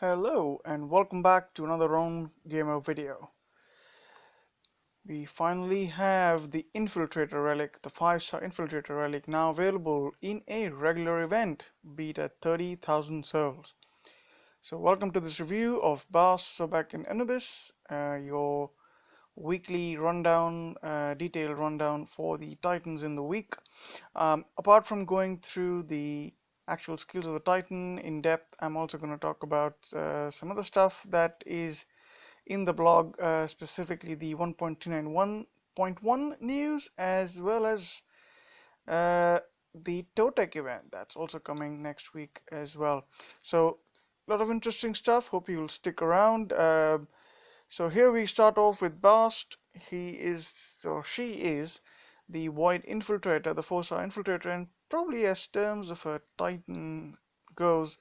Hello and welcome back to another Round Gamer video. We finally have the Infiltrator relic, the 5-star Infiltrator relic, now available in a regular event, beat at 30,000 souls. So welcome to this review of Bast, Sobek and Anubis, your weekly rundown, detailed rundown for the Titans in the week. Apart from going through the actual skills of the Titan in depth, I'm also going to talk about some other stuff that is in the blog, specifically the 1.291.1 news, as well as uh, the Totec event that's also coming next week as well. So a lot of interesting stuff. Hope you'll stick around. So here we start off with Bast. She is the Void Infiltrator, the 4-star Infiltrator, and probably as terms of a Titan goes,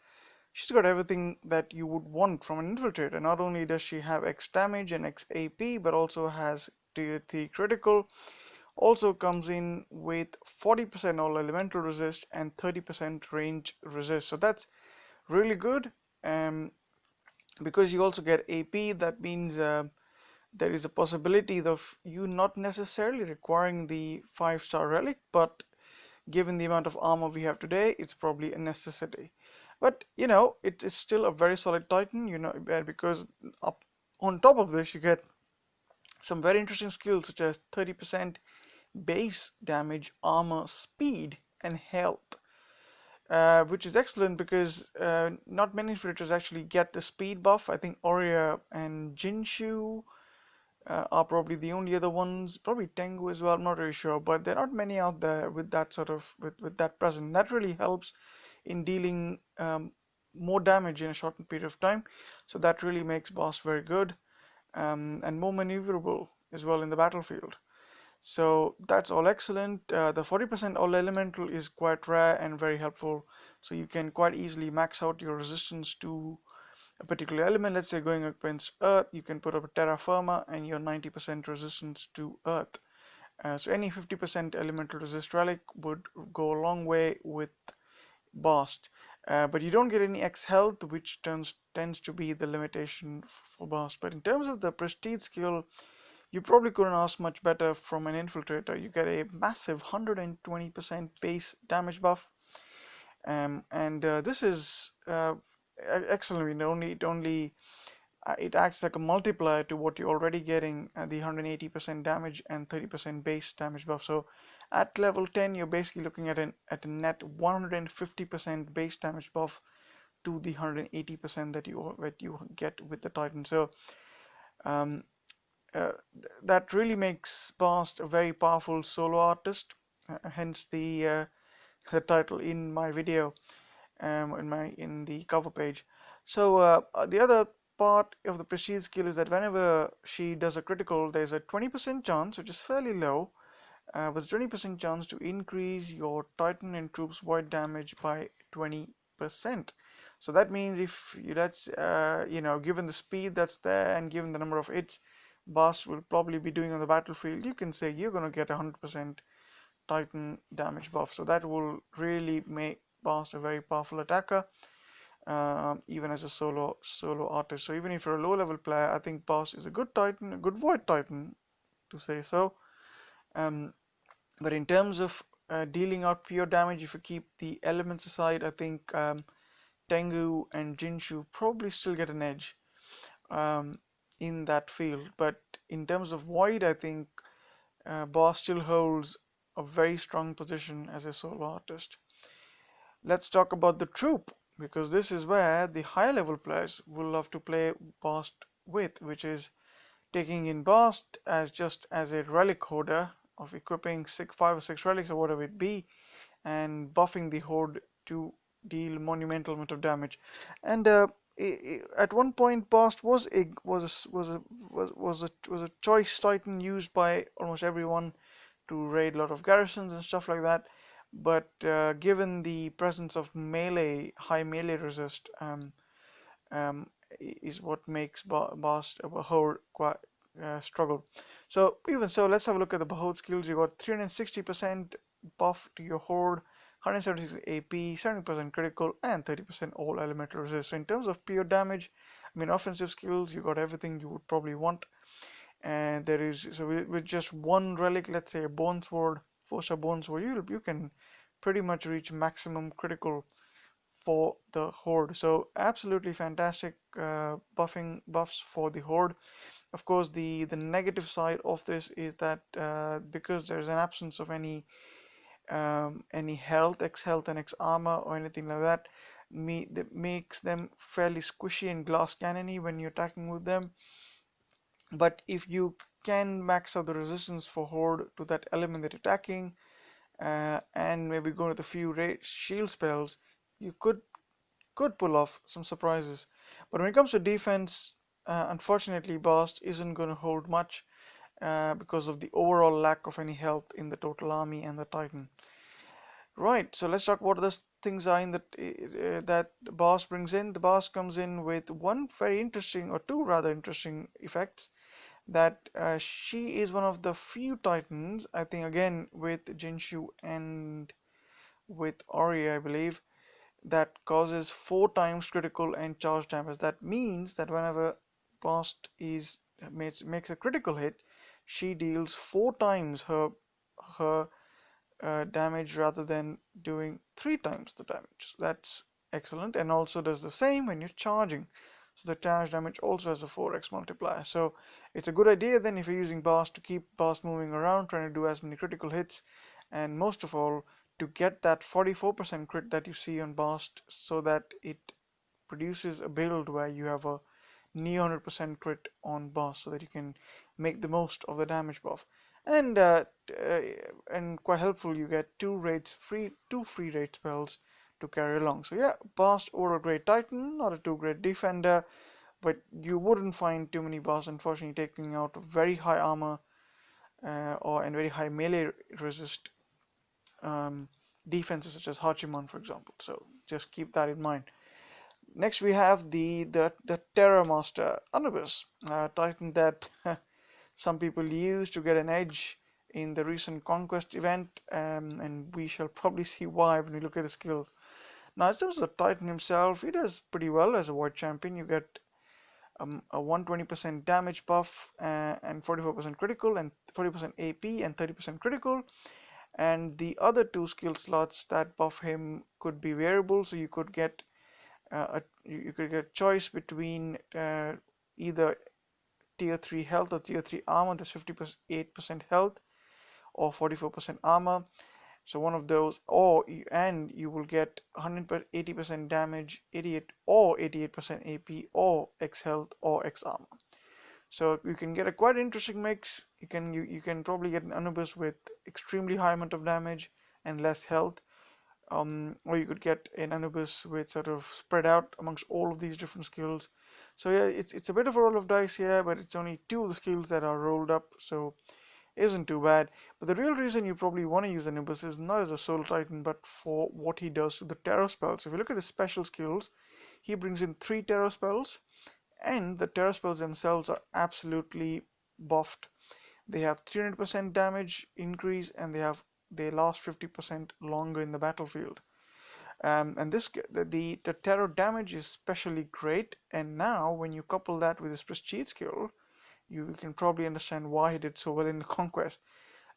she's got everything that you would want from an Infiltrator. Not only does she have X damage and X AP, but also has tier 3 critical. Also comes in with 40% all elemental resist and 30% range resist. So that's really good. Um, because you also get AP, that means there is a possibility of you not necessarily requiring the 5-star relic, but given the amount of armor we have today, it's probably a necessity. But you know, it is still a very solid Titan, because up on top of this, you get some very interesting skills such as 30% base damage, armor, speed, and health. Which is excellent because not many infiltrators actually get the speed buff. I think Aurea and Jinshu are probably the only other ones, probably Tengu as well, I'm not really sure, but there are not many out there with that sort of with that present. That really helps in dealing more damage in a shortened period of time, so that really makes Bast very good, and more maneuverable as well in the battlefield. So that's all excellent. The 40% all elemental is quite rare and very helpful, so you can quite easily max out your resistance to a particular element. Let's say going against earth, you can put up a terra firma and your 90% resistance to earth. So any 50% elemental resist relic would go a long way with Bast. But you don't get any X health, which tends to be the limitation for Bast. But in terms of the prestige skill, you probably couldn't ask much better from an infiltrator. You get a massive 120% base damage buff, and this is excellent. It acts like a multiplier to what you're already getting, the 180% damage and 30% base damage buff. So at level 10, you're basically looking at a net 150% base damage buff to the 180% that you get with the Titan. So um, uh, that really makes Bast a very powerful solo artist. Hence the title in my video, in the cover page. So the other part of the prestige skill is that whenever she does a critical, there's a 20% chance, which is fairly low, with 20% chance to increase your Titan and troops void damage by 20%. So that means if that's given the speed that's there and given the number of hits Bast will probably be doing on the battlefield, you can say you're going to get 100% Titan damage buff. So that will really make Bast a very powerful attacker, even as a solo artist. So even if you're a low level player, I think Bast is a good Titan, a good void Titan to say so. Um, but in terms of dealing out pure damage, if you keep the elements aside, I think Tengu and Jinshu probably still get an edge um, in that field. But in terms of void, I think Bast still holds a very strong position as a solo artist. Let's talk about the troop, because this is where the higher level players will love to play Bast with, which is taking in Bast as just as a relic hoarder of equipping 5 or 6 relics or whatever it be, and buffing the horde to deal monumental amount of damage. And at one point, Bast was a choice titan used by almost everyone to raid a lot of garrisons and stuff like that. But given the presence of high melee resist, um, is what makes Bast a Behold quite struggle. So even so, let's have a look at the Behold skills. You got 360% buff to your horde, 176 AP, 70% critical, and 30% all elemental resist. So in terms of pure damage, I mean offensive skills, you got everything you would probably want. And there is so with just one relic, let's say a bone sword, 4-star bone sword, you can pretty much reach maximum critical for the horde. So absolutely fantastic buffs for the horde. Of course, the negative side of this is that because there's an absence of any health, X health and X armor or anything like that, that makes them fairly squishy and glass cannony when you're attacking with them. But if you can max out the resistance for horde to that element that you're attacking, and maybe go with a few shield spells, you could pull off some surprises. But when it comes to defense, unfortunately, Bast isn't going to hold much because of the overall lack of any health in the total army and the Titan. Right, so let's talk about the things are in that the Bast brings in. The Bast comes in with one very interesting, or two rather interesting effects. That she is one of the few Titans, I think, again with Jinshu and with Ori, I believe, that causes 4 times critical and charge damage. That means that whenever Bast makes a critical hit, she deals 4 times her damage rather than doing 3 times the damage. That's excellent, and also does the same when you're charging. So the charge damage also has a 4x multiplier. So it's a good idea then if you're using Bast to keep Bast moving around, trying to do as many critical hits, and most of all to get that 44% crit that you see on Bast, so that it produces a build where you have a near 100% crit on Bast, so that you can make the most of the damage buff. And quite helpful, you get two free raid spells to carry along. So yeah, Bast or a great Titan, not a too great defender, but you wouldn't find too many Basts unfortunately taking out very high armor and very high melee resist um, defenses such as Hachiman, for example. So just keep that in mind. Next we have the Terror Master Anubis, Titan that some people use to get an edge in the recent Conquest event, and we shall probably see why when we look at his skills. Now, in terms of the Titan himself, he does pretty well as a Void Champion. You get a 120% damage buff and 44% critical and 40% AP and 30% critical. And the other 2 skill slots that buff him could be variable, so you could get a choice between either tier 3 health or tier 3 armor. That's 58% health or 44% armor. So one of those, and you will get 180% damage, 88% AP, or X health or X armor. So you can get a quite interesting mix. You can probably get an Anubis with extremely high amount of damage and less health, or you could get an Anubis with sort of spread out amongst all of these different skills. So yeah, it's a bit of a roll of dice here, but it's only 2 of the skills that are rolled up, so isn't too bad. But the real reason you probably want to use Anubis is not as a solo titan, but for what he does to the terror spells. So if you look at his special skills, he brings in 3 terror spells, and the terror spells themselves are absolutely buffed. They have 300% damage increase, and they last 50% longer in the battlefield. And the terror damage is especially great. And now, when you couple that with his prestige skill, you can probably understand why he did so well in the conquest.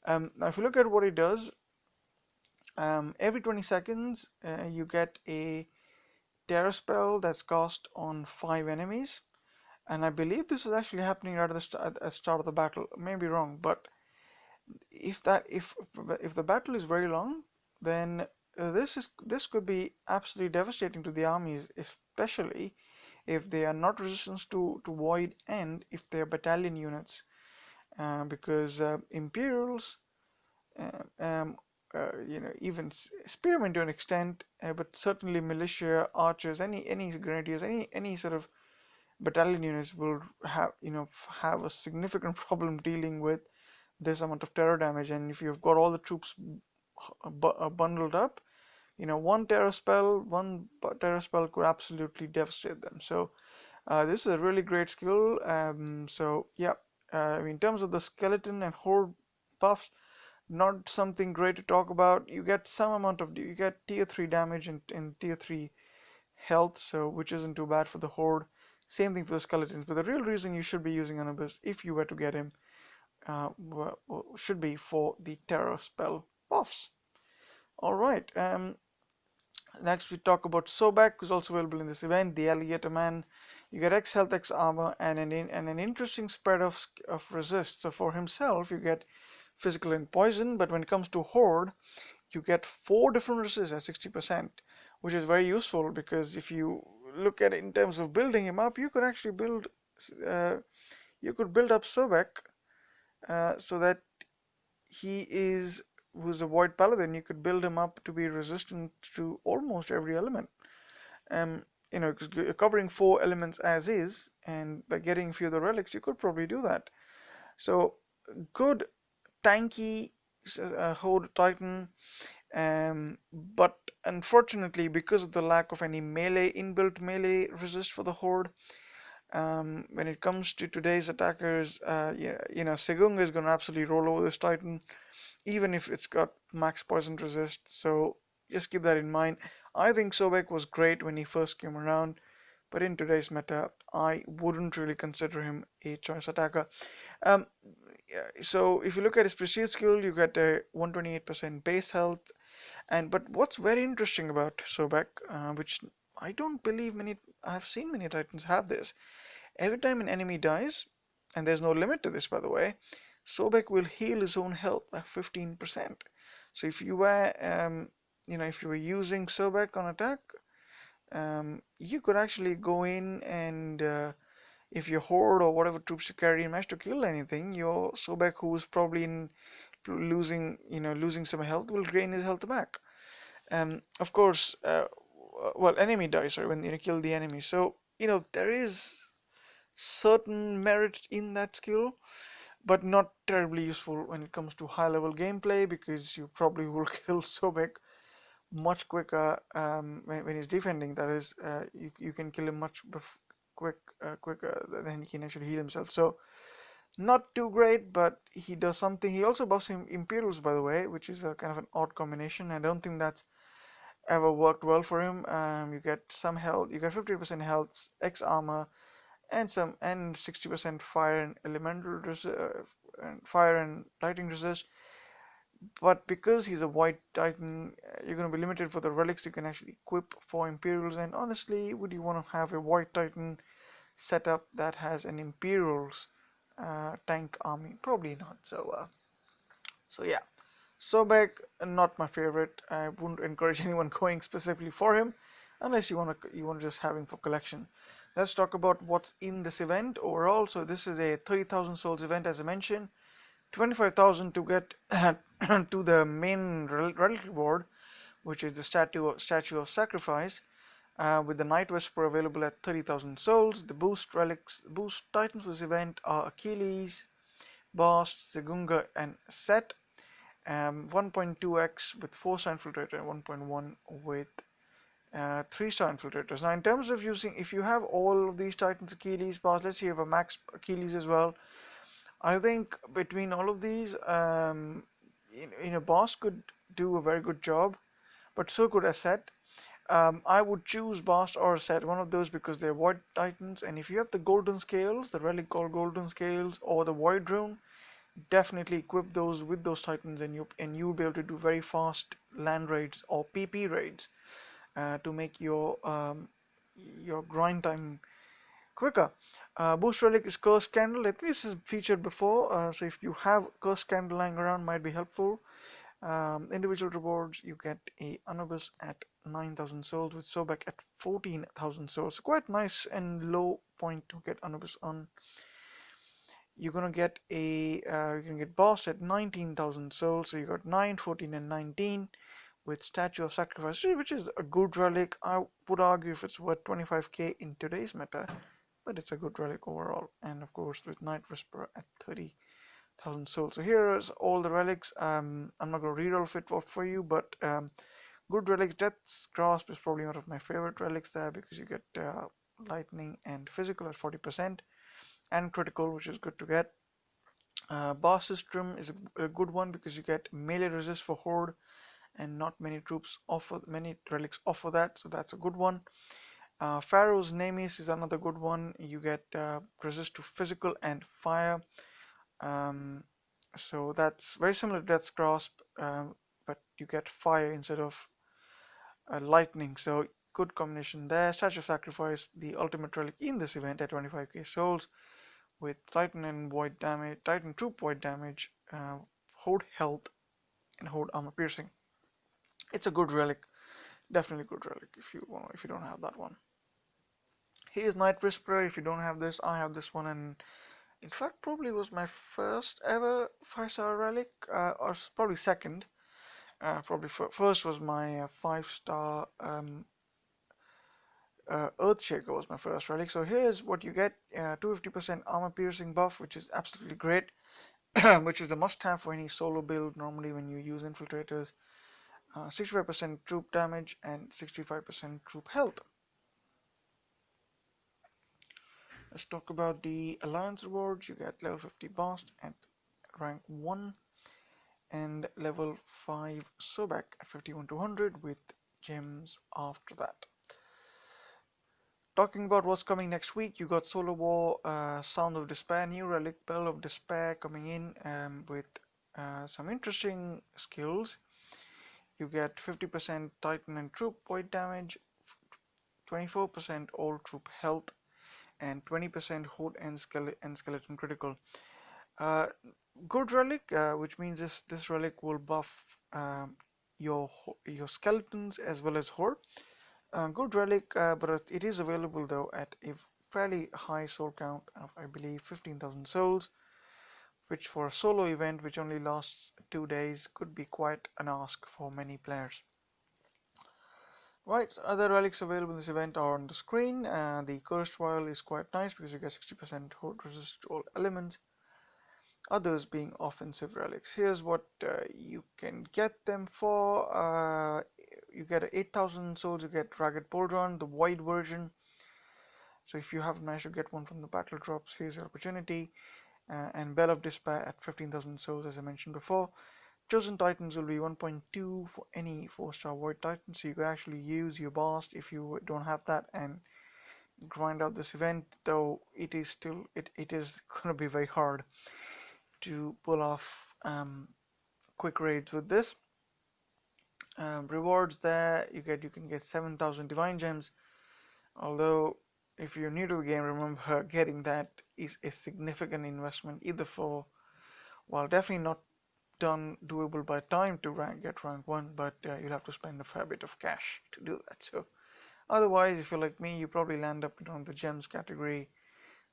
Now, if you look at what he does, every 20 seconds you get a terror spell that's cast on 5 enemies. And I believe this was actually happening right at the start of the battle. I may be wrong, but if the battle is very long, then this could be absolutely devastating to the armies, especially if they are not resistant to void and if they are battalion units, because Imperials, uh, um, even spearmen to an extent, but certainly militia, archers, any grenadiers, any sort of battalion units will have a significant problem dealing with this amount of terror damage. And if you've got all the troops bundled up, one terror spell could absolutely devastate them. So this is a really great skill. So yeah, in terms of the skeleton and horde buffs, Not something great to talk about. You get some amount of you get tier 3 damage and tier 3 health, so which isn't too bad for the horde. Same thing for the skeletons, but the real reason you should be using Anubis if you were to get him should be for the terror spell buffs. All right. Next we talk about Sobek, who's also available in this event. The Alligator Man. You get X health, X armor, and an interesting spread of resist. So for himself, you get physical and poison, but when it comes to horde, you get 4 different resists at 60%, which is very useful because if you look at it in terms of building him up, you could actually uh, build up Sobek so that he is who's a void paladin. You could build him up to be resistant to almost every element. Um, covering 4 elements as is, and by getting a few of the relics, you could probably do that. So good tanky horde titan. But unfortunately, because of the lack of any inbuilt melee resist for the horde, when it comes to today's attackers, yeah, Segunga is going to absolutely roll over this Titan, even if it's got max poison resist. So just keep that in mind. I think Sobek was great when he first came around, but in today's meta, I wouldn't really consider him a choice attacker. Um, so if you look at his prestige skill, you get a 128% base health, but what's very interesting about Sobek, which I don't believe I've seen many Titans have this. Every time an enemy dies, and there's no limit to this by the way, Sobek will heal his own health by 15%. So if you were using Sobek on attack, you could actually go in and if your horde or whatever troops you carry manage to kill anything, your Sobek who's probably losing some health will gain his health back. Of course, well, enemy dies, sorry, when you kill the enemy. So, there is certain merit in that skill, but not terribly useful when it comes to high level gameplay because you probably will kill Sobek much quicker when he's defending. That is, you can kill him quicker than he can actually heal himself. So, not too great, but he does something. He also buffs him Imperials, by the way, which is a kind of an odd combination. I don't think that's ever worked well for him. You get some health, you get 50% health, X armor, and 60% fire and fire and lightning resist. But because he's a white titan, you're going to be limited for the relics you can actually equip for Imperials. And honestly, would you want to have a white titan setup that has an Imperials tank army? Probably not. So yeah. Sobek, not my favorite. I wouldn't encourage anyone going specifically for him, unless you want to just have him for collection. Let's talk about what's in this event overall. So this is a 30,000 souls event, as I mentioned. 25,000 to get to the main relic reward, which is the statue of sacrifice, with the Night Whisper available at 30,000 souls. The boost titans for this event are Achilles, Bast, Segunga, and Set. 1.2x with 4-star infiltrator and 1.1 with 3-star infiltrators. Now, in terms of using, if you have all of these Titans, Achilles, Bast, let's say you have a max Achilles as well. I think between all of these, Bast could do a very good job, but so could Asset. I would choose Bast or Asset, one of those, because they're Void Titans, and if you have the Golden Scales, the relic called Golden Scales, or the Void Rune, definitely equip those with those titans, and you'll be able to do very fast land raids or PP raids to make your grind time quicker. Boost relic is Cursed Candle. I think this is featured before, so if you have Cursed Candle lying around, might be helpful. Individual rewards, you get a Anubis at 9,000 souls with Sobek at 14,000 souls. Quite nice and low point to get Anubis on. You're gonna get you can get Bast at 19,000 souls, so you got 9, 14, and 19 with Statue of Sacrifice, which is a good relic. I would argue if it's worth 25k in today's meta, but it's a good relic overall. And of course, with Night Whisperer at 30,000 souls. So here's all the relics. I'm not gonna read all of it for you, but good relics. Death's Grasp is probably one of my favorite relics there because you get lightning and physical at 40%. And critical, which is good to get. Bast's Trim is a good one because you get melee resist for Horde, and not many relics offer that, so that's a good one. Pharaoh's Namis is another good one. You get resist to physical and fire. Um, so that's very similar to Death's Grasp, but you get fire instead of lightning. So good combination there. Statue of Sacrifice, the ultimate relic in this event at 25k souls, with Titan and Void damage, Titan troop void damage, Horde health, and Horde armor piercing. It's a good relic, definitely good relic if you don't have that one. Here's Night Whisperer. If you don't have this, I have this one, and in fact probably was my first ever 5-star relic, or probably second. Probably first was my 5-star Earthshaker was my first relic. So here's what you get: 250% armor piercing buff, which is absolutely great, which is a must-have for any solo build. Normally, when you use infiltrators, 65% troop damage and 65% troop health. Let's talk about the Alliance rewards. You get level 50 Bast at rank 1 and level 5 Sobek at 51-200 with gems after that. Talking about what's coming next week, you got Solar War, Sound of Despair, new relic, Bell of Despair coming in with some interesting skills. You get 50% Titan and Troop void damage, 24% all troop health, and 20% Horde and Skeleton critical. Uh, Good relic, which means this relic will buff your skeletons as well as Horde. Good relic, but it is available though at a fairly high soul count of, I believe, 15,000 souls, which for a solo event which only lasts 2 days could be quite an ask for many players. Right, so other relics available in this event are on the screen. The Cursed Vial is quite nice because you get 60% Horde resist to all elements, others being offensive relics. Here's what you can get them for. You get 8,000 souls, you get Ragged Pauldron, the Void version. So if you haven't managed to get one from the battle drops, here's your opportunity. And Bell of Despair at 15,000 souls, as I mentioned before. Chosen Titans will be 1.2 for any 4-star Void Titan, so you can actually use your Bast if you don't have that and grind out this event, though it is going to be very hard to pull off quick raids with this. Rewards there, you can get 7,000 Divine Gems, although if you're new to the game, remember getting that is a significant investment, either for, well, definitely not doable by time to get rank 1, but you'll have to spend a fair bit of cash to do that. So otherwise, if you're like me, you probably land up on the gems category,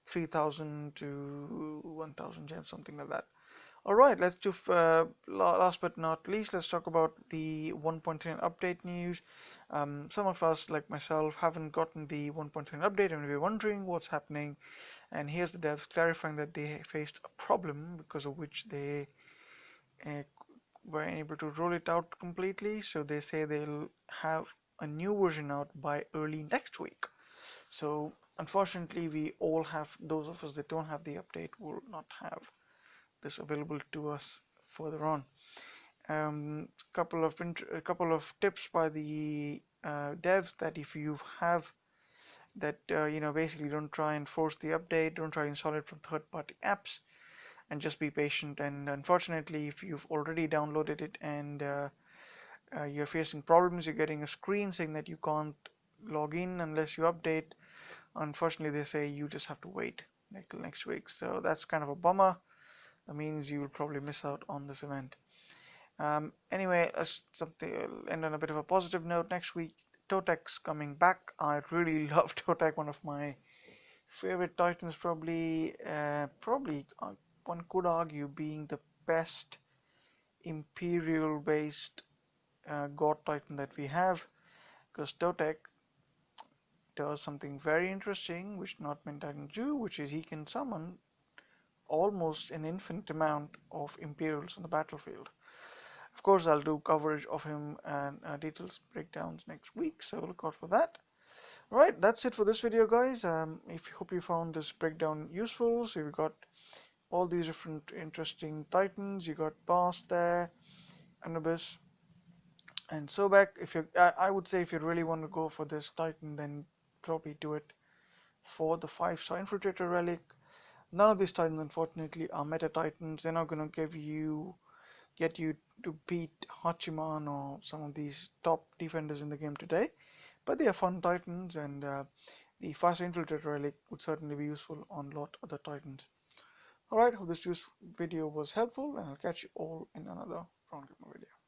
3,000 to 1,000 gems, something like that. Alright, let's do, last but not least, let's talk about the 1.10 update news. Some of us, like myself, haven't gotten the 1.10 update and we're wondering what's happening. And here's the devs clarifying that they faced a problem because of which they uh, were unable to roll it out completely. So they say they'll have a new version out by early next week. So unfortunately, we all have, those of us that don't have the update will not have this available to us further on. A couple of tips by the devs that if you have that basically don't try and force the update, don't try and install it from third-party apps, and just be patient. And unfortunately, if you've already downloaded it and you're facing problems, you're getting a screen saying that you can't log in unless you update. Unfortunately, they say you just have to wait till next week. So that's kind of a bummer. That means you will probably miss out on this event. Anyway, end on a bit of a positive note. Next week, Totek's coming back. I really love Totek, one of my favorite Titans, probably one could argue being the best Imperial-based God Titan that we have, because Totek does something very interesting, which not many Titans do, which is he can summon almost an infinite amount of Imperials on the battlefield. Of course, I'll do coverage of him and details breakdowns next week, so look out for that. Alright, that's it for this video, guys. Hope you found this breakdown useful. So we got all these different interesting titans. You got Bast there, Anubis, and Sobek. If you, I would say if you really want to go for this titan, then probably do it for the 5-star infiltrator relic. None of these titans, unfortunately, are meta titans. They're not gonna get you to beat Hachiman or some of these top defenders in the game today. But they are fun titans, and the 5-star infiltrator relic would certainly be useful on a lot other titans. Alright, hope this video was helpful, and I'll catch you all in another round gamer video.